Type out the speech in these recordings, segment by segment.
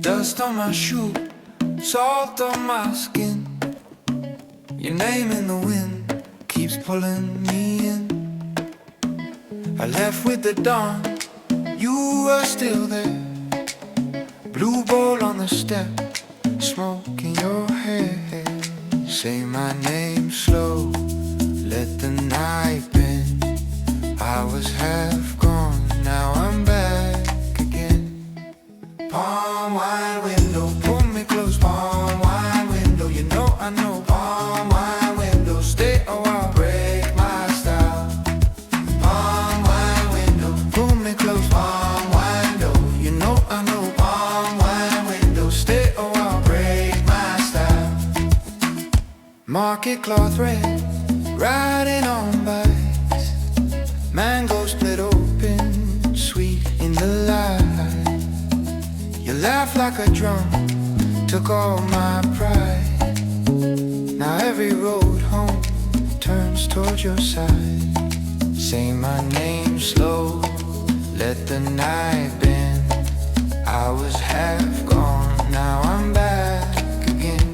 Dust on my shoe, salt on my skin. Your name in the wind keeps pulling me in. I left with the dawn, you were still there. Blue bowl on the step, smoke in your hair. Say my name slow, let the night bend. I was half gone, now I'm back again. Palm wine window, pull me close. Palm wine window, you know I know. Palm wine window, stay a while, break my style. Palm wine window, pull me close. Palm window, you know I know. Palm wine window, stay a while, break my style. Market cloth red, riding on bikes. Mango split open, sweet in the light. You laugh like a drum, took all my pride. Now every road home turns towards your side. Say my name slow, let the night bend. I was half gone, now I'm back again.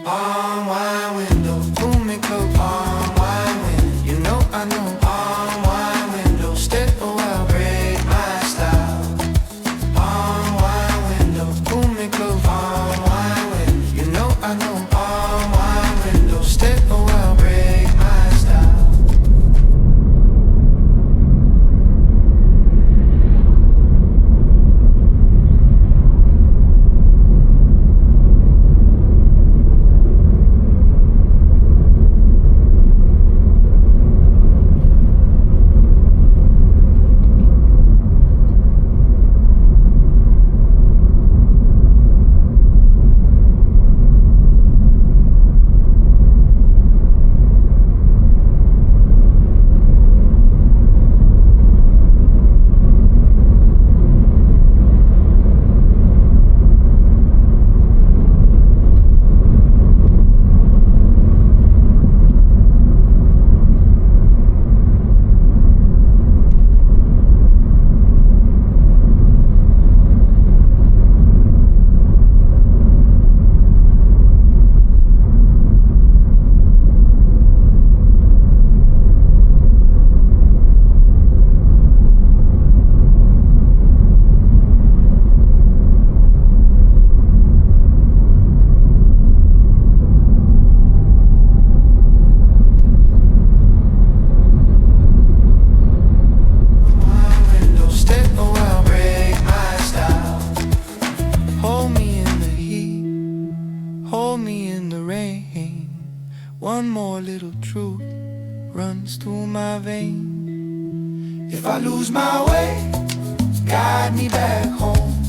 Palm wine window, pull me close. Palm wine window, you know I know. Palm wine window, stay a while, break my style. Palm wine window, pull me close. Palm wine window, you know I know. Palm wine window, stay a while, break my style. Hold me in the rain. One more little truth runs through my veins. If I lose my way, guide me back home.